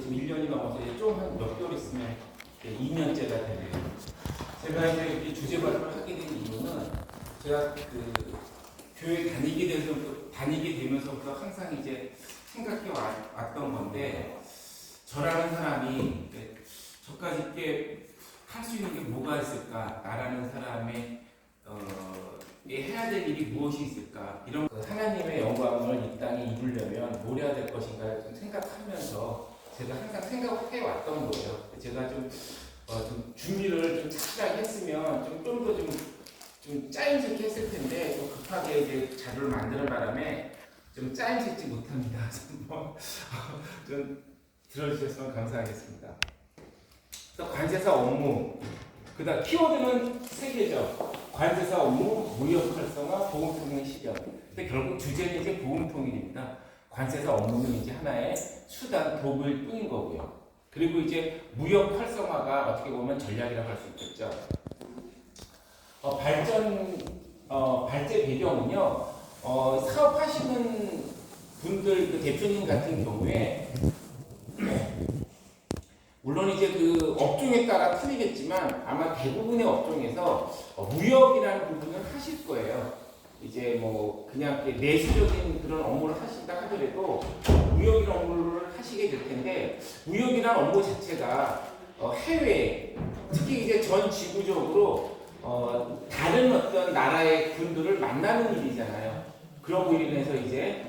지금 1년이 넘어서 이제 좀 한 몇 개월 있으면 2년째가 되네요. 제가 이제 이렇게 주제 발표를 하게 된 이유는 제가 그 교회 다니게 되면서부터 항상 이제 생각해 왔던 건데, 저라는 사람이 저까지 있게 할 수 있는 게 뭐가 있을까? 나라는 사람의 해야 될 일이 무엇이 있을까? 이런 하나님의 영광을 이 땅에 이루려면 뭘 해야 될 것인가 좀 생각하면서 제가 항상 생각해 왔던 거예요. 제가 좀 준비를 좀 착실하게 했으면 좀 더 좀 짜임새게 했을 텐데, 좀 급하게 이제 자료를 만드는 바람에 좀 짜임새지 못합니다. 좀 들어주셨으면 감사하겠습니다. 그래서 관세사 업무, 그다음 키워드는 3개죠. 관세사 업무, 무역 활성화, 보험 통일 실현. 근데 결국 주제는 이제 보험 통일입니다. 관세사 업무는 이제 하나의 수단, 도구일 뿐인 거고요. 그리고 이제 무역 활성화가 어떻게 보면 전략이라고 할 수 있겠죠. 발제 배경은요, 사업하시는 분들, 그 대표님 같은 경우에, 물론 이제 그 업종에 따라 틀리겠지만 아마 대부분의 업종에서 무역이라는 부분을 하실 거예요. 이제 뭐 그냥 내수적인 그런 업무를 하신다 하더라도 무역이라는 업무를 하시게 될 텐데, 무역이라는 업무 자체가 해외, 특히 이제 전 지구적으로 다른 어떤 나라의 군들을 만나는 일이잖아요. 그런 일로 인해서 이제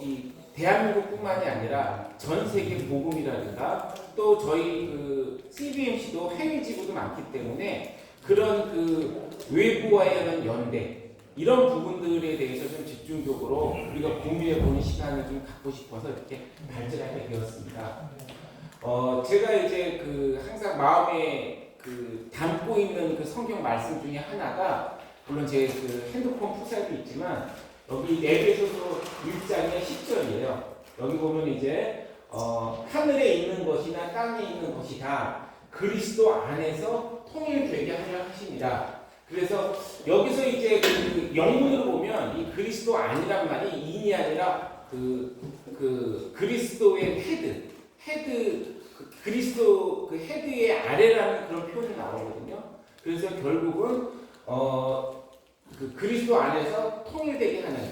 이 대한민국뿐만이 아니라 전 세계 복음이라든가 또 저희 그 CBMC도 해외 지부도 많기 때문에 그런 그 외부와의 하는 연대, 이런 부분들에 대해서 좀 집중적으로 우리가 고민해 보는 시간을 좀 갖고 싶어서 이렇게 발제를 하게 되었습니다. 제가 이제 그 항상 마음에 그 담고 있는 그 성경 말씀 중에 하나가, 물론 제 그 핸드폰 푸사도 있지만 여기 에베소서 1장의 10절이에요. 여기 보면 이제 하늘에 있는 것이나 땅에 있는 것이 다 그리스도 안에서 통일되게 하려 하십니다. 그래서 여기서 이제 그 영문으로 보면 이 그리스도 안이란 말이 인이 아니라 그 그리스도의 헤드 그리스도 그 헤드의 아래라는 그런 표현이 나오거든요. 그래서 결국은 그 그리스도 안에서 통일되게 하는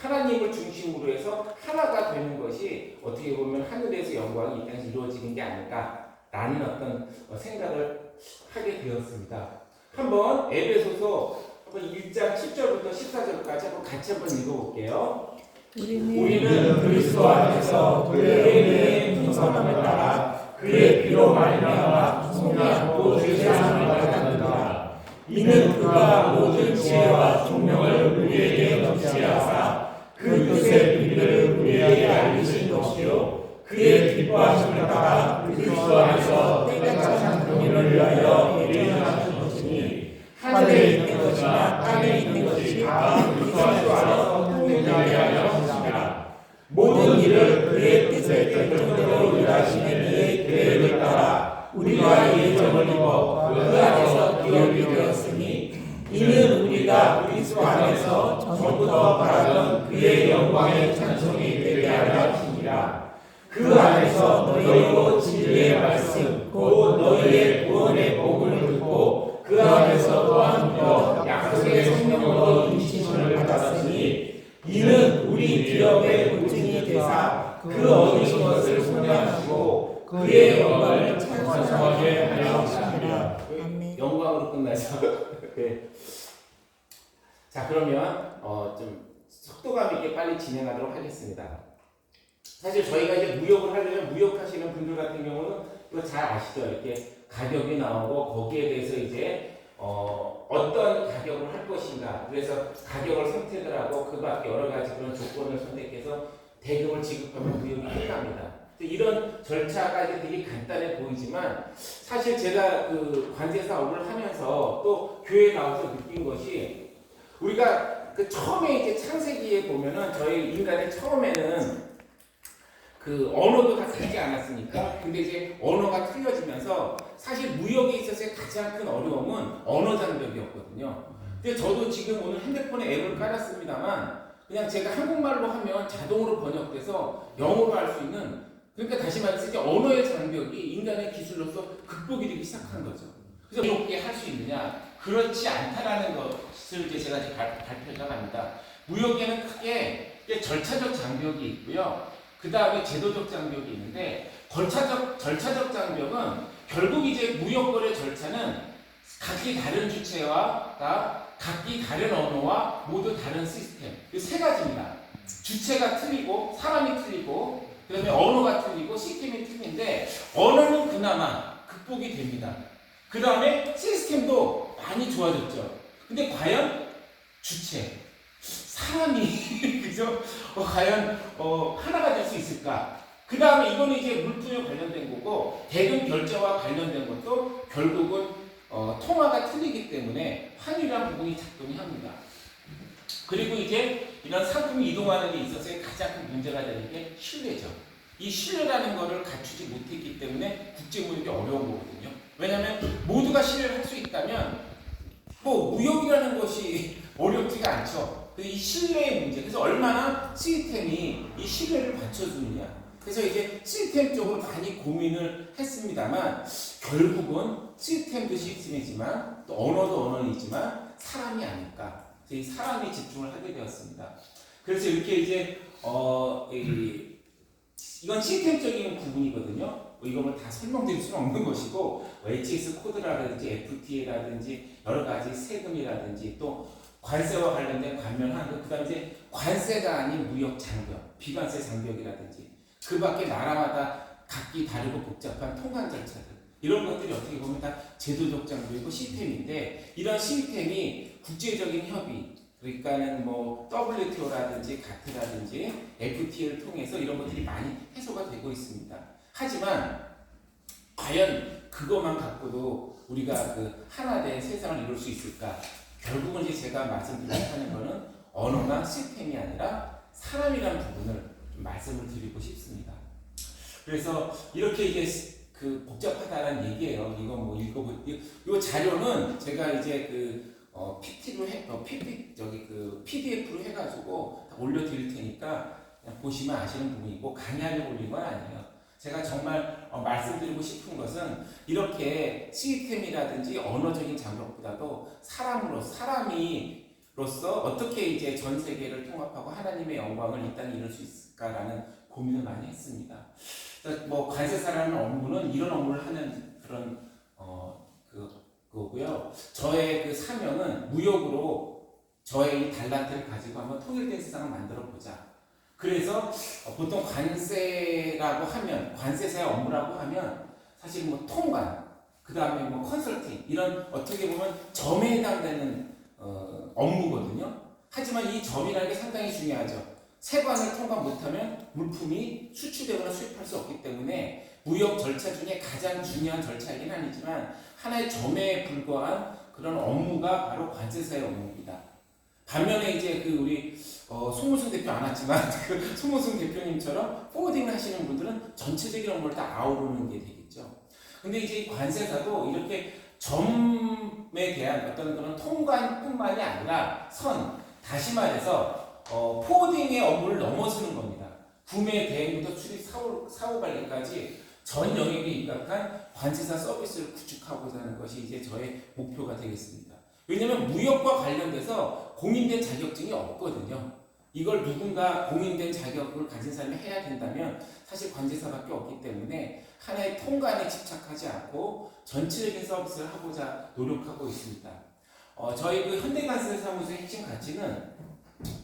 하나님을 중심으로 해서 하나가 되는 것이 어떻게 보면 하늘에서 영광이 이 땅에서 이루어지는 게 아닐까라는 어떤 생각을 하게 되었습니다. 한번 에베소서 1장 10절부터 14절까지 한번 같이 한번 읽어볼게요. 우리는 그리스도 안에서 그의 풍성함을 따라 그의 피로 말미암아 속량하고 죄사함을 받았느니라. 이는 그가 모든 지혜와 총명을 우리에게 넘치하사 그 뜻의 비밀을 우리에게 알리신 것이요, 그의 기뻐하심을 따라 그리스도 안에서 때까지 경륜을 위하여 예정하신 것이니, 하늘에 있는 것이나 땅에 있는 것이 다 그리스도 안에서 통일되게 하려 하십니다. 모든 일을 그의 뜻에 결정대로 일하시는 이의 계획을 따라 우리가 예정을 입어 그 안에서 기업이 되었으니, 이는 우리가 그리스도 안에서 전부터 바라던 그의 영광의 찬송이 되게 하려 하십니다. 그 안에서 너희로 진리의 말씀 곧 너희의 구원의 복음을 듣고 그 안에서 또한 약속의 성령으로 인치심을 받았으니, 이는 우리 기업의 보증이 되사 그 얻으신 것을 소개하시고 그의 영광을 찬송하게 하려 하십니다. 영광으로 끝나죠. 네. 자, 그러면 좀 속도감 있게 빨리 진행하도록 하겠습니다. 사실 저희가 이제 무역을 하려면, 무역하시는 분들 같은 경우는 이거 잘 아시죠? 이렇게 가격이 나오고 거기에 대해서 이제 어떤 가격을 할 것인가, 그래서 가격을 선택을 하고 그 밖에 여러 가지 그런 조건을 선택해서 대금을 지급하면 무역이 끝납니다. 이런 절차가 이제 되게 간단해 보이지만, 사실 제가 그 관세 사업을 하면서 또 교회에 나와서 느낀 것이, 우리가 그 처음에 이제 창세기에 보면은 저희 인간의 처음에는 그 언어도 다 다르지 않았습니까? 근데 이제 언어가 틀려지면서 사실 무역에 있어서의 가장 큰 어려움은 언어 장벽이었거든요. 근데 저도 지금 오늘 핸드폰에 앱을 깔았습니다만, 그냥 제가 한국말로 하면 자동으로 번역돼서 영어로 할 수 있는 그러니까 다시 말해서 이제 언어의 장벽이 인간의 기술로서 극복이 되기 시작한 거죠. 그래서 이렇게 할 수 있느냐? 그렇지 않다라는 것을 이제 제가 이제 발표해갑니다. 무역에는 크게 절차적 장벽이 있고요. 그 다음에 제도적 장벽이 있는데 절차적 장벽은 결국 이제 무역거래 절차는 각기 다른 주체와 각기 다른 언어와 모두 다른 시스템 이 세 가지입니다. 주체가 틀리고 사람이 틀리고 그 다음에 언어가 틀리고 시스템이 틀린데 언어는 그나마 극복이 됩니다. 그 다음에 시스템도 많이 좋아졌죠. 근데 과연 주체 사람이 그죠? 과연 하나가 될 수 있을까? 그 다음에 이거는 이제 물품에 관련된 거고 대금 결제와 관련된 것도 결국은 통화가 틀리기 때문에 환율이라는 부분이 작동이 합니다. 그리고 이제 이런 상품이 이동하는 데 있어서의 가장 큰 문제가 되는 게 신뢰죠. 이 신뢰라는 거를 갖추지 못했기 때문에 국제무역이 어려운 거거든요. 왜냐하면 모두가 신뢰를 할 수 있다면 뭐 무역이라는 것이 어렵지가 않죠. 이 신뢰의 문제. 그래서 얼마나 시스템이 이 신뢰를 받쳐주느냐. 그래서 이제 시스템 쪽으로 많이 고민을 했습니다만 결국은 시스템도 시스템이지만 또 언어도 언어이지만 사람이 아닐까. 이 사람이 집중을 하게 되었습니다. 그래서 이렇게 이제 이건 시스템적인 부분이거든요. 이거 뭐 다 설명드릴 수는 없는 것이고 HS 코드라든지 FTA라든지 여러 가지 세금이라든지 또 관세와 관련된 관면한 것, 그다음에 이제 관세가 아닌 무역 장벽, 비관세 장벽이라든지 그 밖에 나라마다 각기 다르고 복잡한 통관 절차들 이런 것들이 어떻게 보면 다 제도적 장벽이고 시스템인데 이런 시스템이 국제적인 협의 그러니까는 뭐 WTO라든지 가트라든지 FTA를 통해서 이런 것들이 많이 해소가 되고 있습니다. 하지만 과연 그것만 갖고도 우리가 그 하나 된 세상을 이룰 수 있을까? 결국은 이제 제가 말씀드리는 거는 언어나 시스템이 아니라 사람이라는 부분을 좀 말씀을 드리고 싶습니다. 그래서 이렇게 이제 그 복잡하다는 얘기예요. 이거 뭐 읽어보세요. 이 자료는 제가 이제 그 PPT로 PDF로 해가지고 올려드릴 테니까 그냥 보시면 아시는 부분이고 강의하려고 올린 건 아니에요. 제가 정말 말씀드리고 싶은 것은 이렇게 시스템이라든지 언어적인 장벽보다도 사람으로서 어떻게 이제 전 세계를 통합하고 하나님의 영광을 이 땅에 이룰 수 있을까라는 고민을 많이 했습니다. 뭐 관세사라는 업무는 이런 업무를 하는 그런 그거고요. 저의 그 사명은 무역으로 저의 이 달란트를 가지고 한번 통일된 세상을 만들어 보자. 그래서 보통 관세라고 하면 관세사의 업무라고 하면 사실 뭐 통관, 그 다음에 뭐 컨설팅 이런 어떻게 보면 점에 해당되는 업무거든요. 하지만 이 점이라는 게 상당히 중요하죠. 세관을 통과 못하면 물품이 수출되거나 수입할 수 없기 때문에 무역 절차 중에 가장 중요한 절차이긴 아니지만 하나의 점에 불과한 그런 업무가 바로 관세사의 업무입니다. 반면에 이제 그 우리 송무승 대표 안 왔지만 그 송무승 대표님처럼 포워딩 하시는 분들은 전체적인 업무를 다 아우르는 게 되겠죠. 근데 이제 이 관세사도 이렇게 점에 대한 어떤 그런 통관뿐만이 아니라 다시 말해서 포워딩의 업무를 넘어서는 겁니다. 구매, 대행부터 수입, 사후 관리까지 전 영역에 입각한 관세사 서비스를 구축하고자 하는 것이 이제 저의 목표가 되겠습니다. 왜냐하면 무역과 관련돼서 공인된 자격증이 없거든요. 이걸 누군가 공인된 자격을 가진 사람이 해야 된다면 사실 관세사밖에 없기 때문에 하나의 통관에 집착하지 않고 전체적인 서비스를 하고자 노력하고 있습니다. 저희 그 현대관세사무소의 핵심 가치는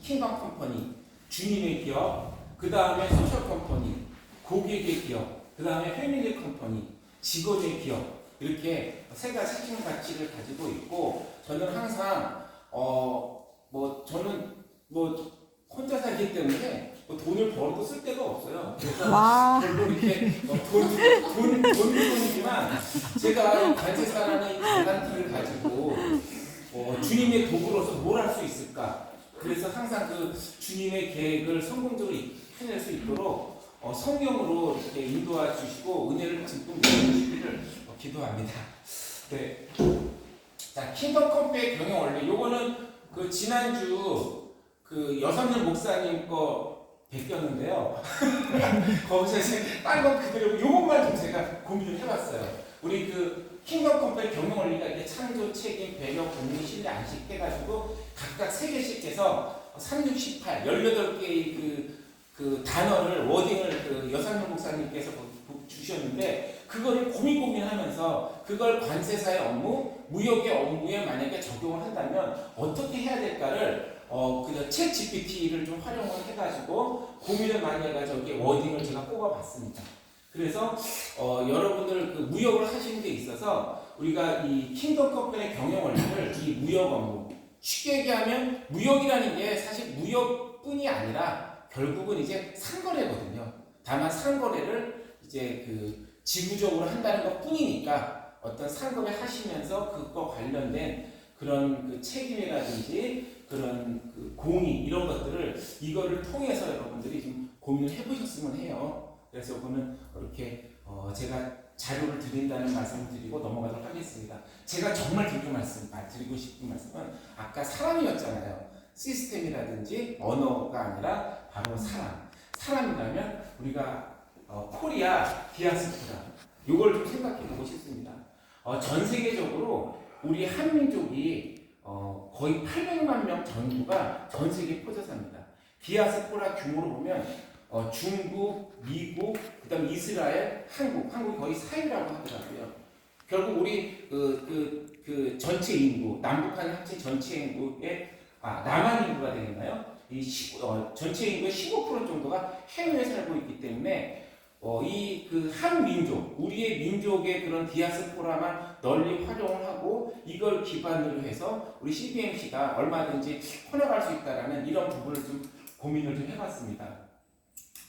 킹덤 컴퍼니, 주님의 기업, 그 다음에 소셜 컴퍼니, 고객의 기업, 그 다음에 패밀리 컴퍼니, 직원의 기업 이렇게 세 가지 핵심 가치를 가지고 있고 저는 항상 저는 혼자 살기 때문에 돈을 벌어도 쓸 데가 없어요. 그래서 별로 이렇게 돈이지만 제가 관세사라는 이 달란트를 가지고 주님의 도구로서 뭘 할 수 있을까? 그래서 항상 그 주님의 계획을 성공적으로 해낼 수 있도록 성령으로 이렇게 인도해 주시고 은혜를 듬뿍 주시기를 기도합니다. 네. 자, 킹덤 컴페의 경영 원리. 요거는 그 지난주 그 여선율 목사님 거 베꼈는데요. 거기서 이제 딴 건 그대로 요것만 좀 제가 고민을 해봤어요. 우리 그 킹덤 컴퍼니 경영 원리가 이렇게 창조, 책임, 배경, 공유, 신뢰, 안식 해가지고 각각 3개씩 해서 3, 6, 18, 18개의 그 단어를, 워딩을 그 여상용 목사님께서 주셨는데, 그거를 고민하면서 그걸 관세사의 업무, 무역의 업무에 만약에 적용을 한다면 어떻게 해야 될까를 그냥 챗 GPT를 좀 활용을 해가지고 고민을 많이 해가지고 여기 워딩을 제가 뽑아봤습니다. 그래서 여러분들 그 무역을 하시는 데 있어서 우리가 이 킹덤 컴퍼니의 경영 원리를 이 무역 업무, 쉽게 얘기하면 무역이라는 게 사실 무역뿐이 아니라 결국은 이제 상거래거든요. 다만 상거래를 이제 그 지구적으로 한다는 것 뿐이니까 어떤 상거래 하시면서 그거 관련된 그런 그 책임이라든지 그런 그 공의 이런 것들을 이거를 통해서 여러분들이 좀 고민을 해보셨으면 해요. 그래서 이거는 이렇게 제가 자료를 드린다는 말씀을 드리고 넘어가도록 하겠습니다. 제가 정말 드리고 싶은 말씀은 아까 사람이었잖아요. 시스템이라든지 언어가 아니라 바로 사람. 사람이라면 우리가 코리아 디아스포라 이걸 좀 생각해 보고 싶습니다. 전 세계적으로 우리 한민족이 거의 800만 명 정도가 전 세계에 퍼져 삽니다. 디아스포라 규모로 보면 중국, 미국, 그다음 이스라엘, 한국이 거의 4위라고 하더라고요. 결국 우리 그 전체 인구, 남북한 합친 전체 인구의 남한 인구가 되겠나요? 전체 인구의 15% 정도가 해외에 살고 있기 때문에 이 그 한 민족, 우리의 민족의 그런 디아스포라만 널리 활용을 하고 이걸 기반으로 해서 우리 CBMC가 얼마든지 커나갈 수 있다라는 이런 부분을 좀 고민을 좀 해봤습니다.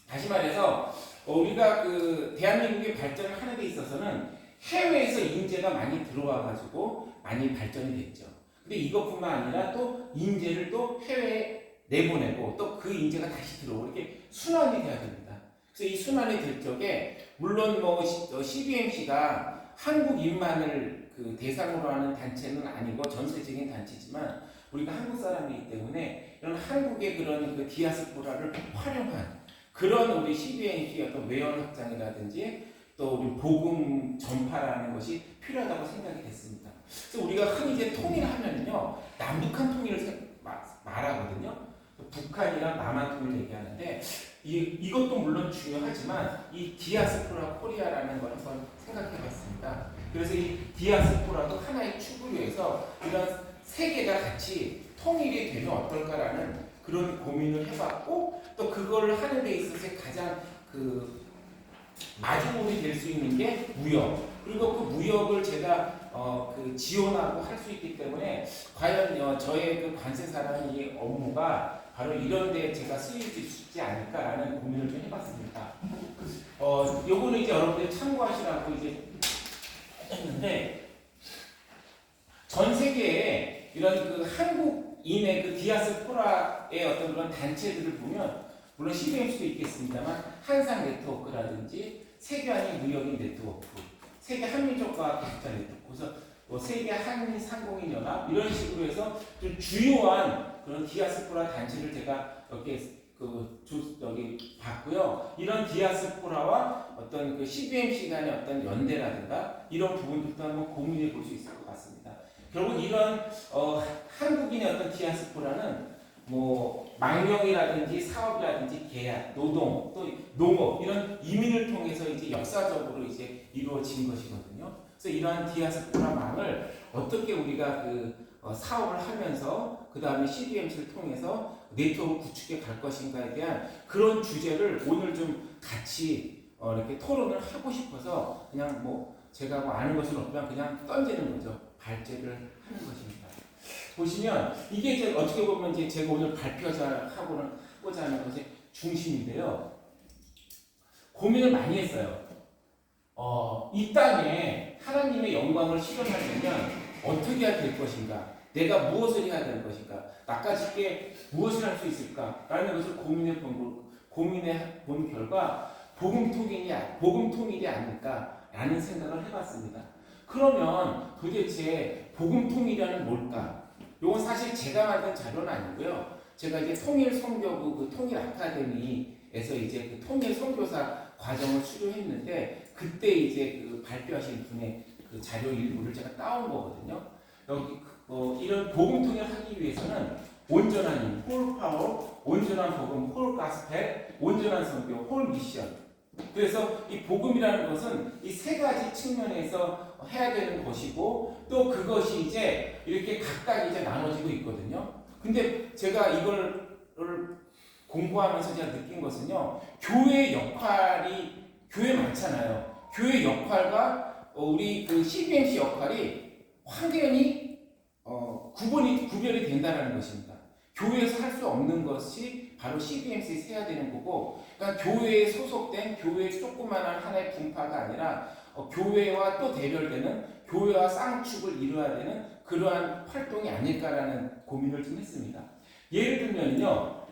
다시 말해서 우리가 그 대한민국의 발전을 하는 데 있어서는 해외에서 인재가 많이 들어와 가지고 많이 발전이 됐죠. 근데 이것뿐만 아니라 또 인재를 또 해외에 내보내고 또 그 인재가 다시 들어오고 이렇게 순환이 돼야 됩니다. 그래서 이 순환이 될 적에 물론 뭐 CBMC가 한국인만을 그 대상으로 하는 단체는 아니고 전세적인 단체지만 우리가 한국 사람이기 때문에 이런 한국의 그런 그 디아스포라를 활용한 그런 우리 CBMC의 어떤 외연 확장이라든지 또 우리 복음 전파라는 것이 필요하다고 생각이 됐습니다. 그래서 우리가 흔히 이제 통일하면요 남북한 통일을 말하거든요. 북한이랑 남한 통일 얘기하는데 이것도 물론 중요하지만 이 디아스포라 코리아라는 걸 한번 생각해봤습니다. 그래서 이 디아스포라도 하나의 축으로 해서 이런 세 개가 같이 통일이 되면 어떨까라는 그런 고민을 해봤고 또 그걸 하는 데 있어서 가장 그 마주보이 될 수 있는 게 무역. 그리고 그 무역을 제가 그 지원하고 할 수 있기 때문에 과연 저의 그 관세사라는 이 업무가 바로 이런 데 제가 쓰일 수 있지 않을까라는 고민을 좀 해봤습니다. 요거는 이제 여러분들이 참고하시라고 이제 했는데 전 세계에 이런 그 한국인의 그 디아스포라의 어떤 그런 단체들을 보면 물론 CBMC도 있겠습니다만 한상 네트워크라든지 세계한인 무역인 네트워크, 세계 한민족과학 기술자 네트워크, 그래서 세계 한인 상공인 연합 이런 식으로 해서 좀 주요한 그런 디아스포라 단체를 제가 여기 봤고요. 이런 디아스포라와 어떤 그 CBMC 간의 어떤 연대라든가 이런 부분들도 한번 고민해 볼 수 있을 것 같습니다. 결국 이런 한국인의 어떤 디아스포라는 뭐 망명이라든지 사업이라든지 계약, 노동, 또 농업 이런 이민을 통해서 이제 역사적으로 이제 이루어진 것이거든요. 그래서 이러한 디아스포라망을 어떻게 우리가 그 사업을 하면서 그 다음에 CBMC를 통해서 네트워크 구축해 갈 것인가에 대한 그런 주제를 오늘 좀 같이 이렇게 토론을 하고 싶어서 그냥 뭐 제가 뭐 아는 것은 없지만 그냥 던지는 거죠. 발제를 하는 것입니다. 보시면 이게 이제 어떻게 보면 이제 제가 오늘 발표하고자 하는 것의 중심인데요. 고민을 많이 했어요. 이 땅에 하나님의 영광을 실현하려면 어떻게 해야 될 것인가? 내가 무엇을 해야 될 것인가? 나까짓게 무엇을 할 수 있을까? 라는 것을 고민해 본 결과 복음 통일이 아닐까라는 생각을 해봤습니다. 그러면 도대체 복음 통일이란 뭘까? 이건 사실 제가 만든 자료는 아니고요. 제가 이제 통일 선교부 그 통일 아카데미에서 이제 그 통일 선교사 과정을 수료했는데 그때 이제 그 발표하신 분의 그 자료 일부를 제가 따온 거거든요. 여기 이런 복음 통일을 하기 위해서는 온전한 힘, 홀 파워, 온전한 복음, 홀 가스펠, 온전한 선교, 홀 미션. 그래서 이 복음이라는 것은 이 세 가지 측면에서 해야 되는 것이고 또 그것이 이제 이렇게 각각 이제 나눠지고 있거든요. 근데 제가 이걸 공부하면서 제가 느낀 것은요, 교회의 역할이 교회 많잖아요. 교회 역할과 우리 그 CBMC 역할이 확연히 구별이 된다는 것입니다. 교회에서 할 수 없는 것이 바로 CBMC에서 해야 되는 거고, 그러니까 교회에 소속된 교회의 조그마한 하나의 분파가 아니라 교회와 또 대별되는 교회와 쌍축을 이루어야 되는 그러한 활동이 아닐까라는 고민을 좀 했습니다. 예를 들면요,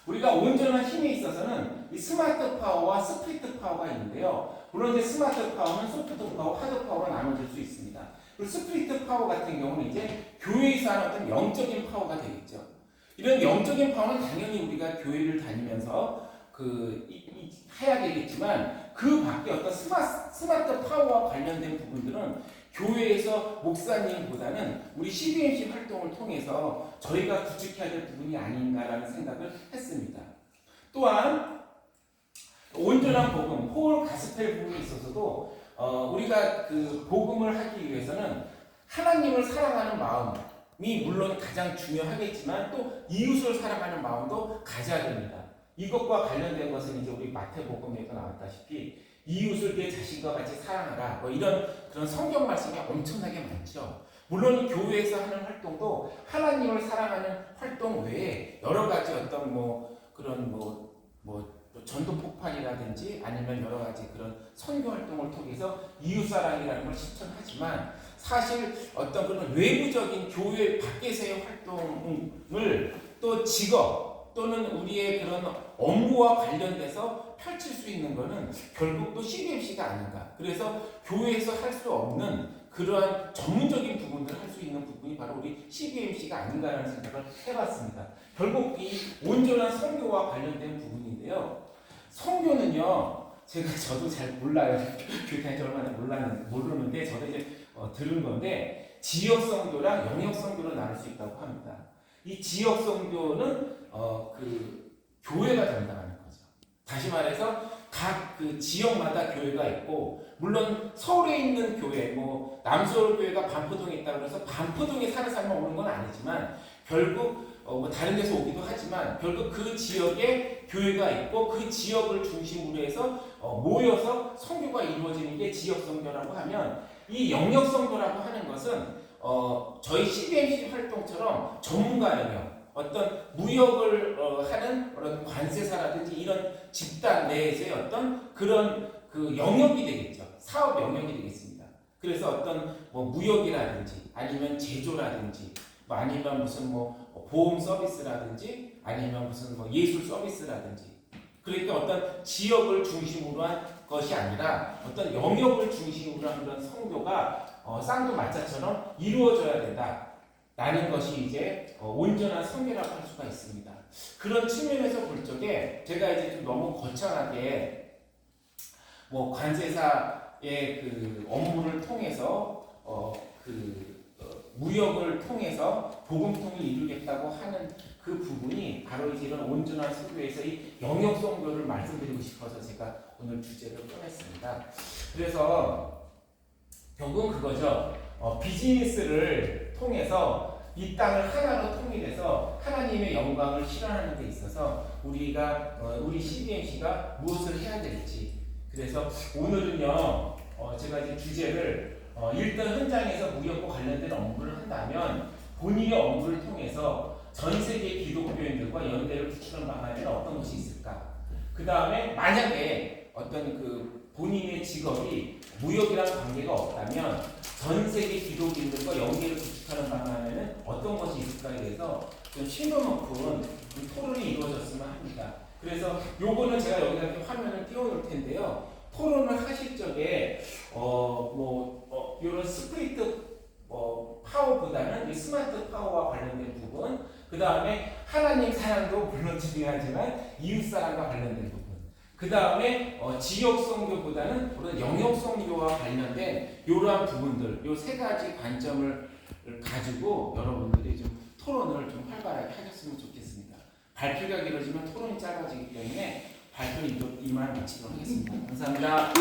우리가 온전한 힘에 있어서는 이 스마트 파워와 스피드 파워가 있는데요. 물론 이제 스마트 파워는 소프트 파워, 하드 파워로 나눠질 수 있습니다. 그리고 스피드 파워 같은 경우는 이제 교회에서 하는 어떤 영적인 파워가 되겠죠. 이런 영적인 파워는 당연히 우리가 교회를 다니면서 해야 되겠지만 그 밖에 어떤 스마트 파워와 관련된 부분들은 교회에서 목사님보다는 우리 CBMC 활동을 통해서 저희가 구축해야 될 부분이 아닌가라는 생각을 했습니다. 또한 온전한 복음, 홀 가스펠 부분에 있어서도 우리가 그 복음을 하기 위해서는 하나님을 사랑하는 마음이 물론 가장 중요하겠지만 또 이웃을 사랑하는 마음도 가져야 됩니다. 이것과 관련된 것은 이제 우리 마태복음에도 나왔다시피 이웃을 내 자신과 같이 사랑하라 뭐 이런 그런 성경 말씀이 엄청나게 많죠. 물론 교회에서 하는 활동도 하나님을 사랑하는 활동 외에 여러 가지 어떤 그런 전도 폭발이라든지 아니면 여러 가지 그런 선교 활동을 통해서 이웃사랑이라는 걸 실천하지만 사실 어떤 그런 외부적인 교회 밖에서의 활동을 또 직업 또는 우리의 그런 업무와 관련돼서 펼칠 수 있는 것은 결국 또 CBMC가 아닌가. 그래서 교회에서 할 수 없는 그러한 전문적인 부분들을 할 수 있는 부분이 바로 우리 CBMC가 아닌가라는 생각을 해봤습니다. 결국 이 온전한 선교와 관련된 부분인데요. 선교는요, 저도 잘 몰라요. 교회 다닐 줄 얼마나 모르는데 저도 이제 들은 건데 지역 선교랑 영역 선교로 나눌 수 있다고 합니다. 이 지역 선교는 교회가 담당하는 거죠. 다시 말해서 각 그 지역마다 교회가 있고 물론 서울에 있는 교회, 남서울 교회가 반포동에 있다고 해서 반포동에 사는 사람만 오는 건 아니지만 결국 다른 데서 오기도 하지만 결국 그 지역에 교회가 있고 그 지역을 중심으로 해서 모여서 선교가 이루어지는 게 지역 선교라고 하면 이 영역 선교라고 하는 것은 저희 CBMC 활동처럼 전문가 영역 어떤 무역을 하는 그런 관세사라든지 이런 집단 내에서의 어떤 그런 그 영역이 되겠죠. 사업 영역이 되겠습니다. 그래서 어떤 무역이라든지 아니면 제조라든지 아니면 무슨 보험 서비스라든지 아니면 무슨 예술 서비스라든지 그러니까 어떤 지역을 중심으로 한 것이 아니라 어떤 영역을 중심으로 한 그런 선교가 쌍두마차처럼 이루어져야 된다. 라는 것이 이제 온전한 선교라고 할 수가 있습니다. 그런 측면에서 볼 적에 제가 이제 좀 너무 거창하게 관세사의 그 업무를 통해서 무역을 통해서 복음통을 이루겠다고 하는 그 부분이 바로 이제 이런 온전한 선교에서 이 영역 선교를 말씀드리고 싶어서 제가 오늘 주제를 꺼냈습니다. 그래서 결국은 그거죠. 비즈니스를 통해서 이 땅을 하나로 통일해서 하나님의 영광을 실현하는 데 있어서 우리 CBMC가 무엇을 해야 될지. 그래서 오늘은요, 제가 이제 주제를 일단 현장에서 무역과 관련된 업무를 한다면 본인의 업무를 통해서 전 세계 기독교인들과 연대를 구축하는 방안에는 어떤 것이 있을까? 그 다음에 만약에 어떤 본인의 직업이 무역이랑 관계가 없다면 전 세계 기독인들과 연계를 구축하는 방안에는 어떤 것이 있을까에 대해서 좀 심도 높은 토론이 이루어졌으면 합니다. 그래서 요거는 제가 여기다 이렇게 화면을 띄워놓을 텐데요. 토론을 하실 적에 이런 스프리트 파워보다는 이 스마트 파워와 관련된 부분, 그 다음에 하나님 사랑도 물론 중요하지만 이웃 사랑과 관련된 부분. 그 다음에 지역 선교보다는 그런 영역 선교와 관련된 이러한 부분들, 요 세 가지 관점을 가지고 여러분들이 좀 토론을 좀 활발하게 하셨으면 좋겠습니다. 발표가 길어지면 토론이 짧아지기 때문에 발표는 이만 마치도록 하겠습니다. 감사합니다.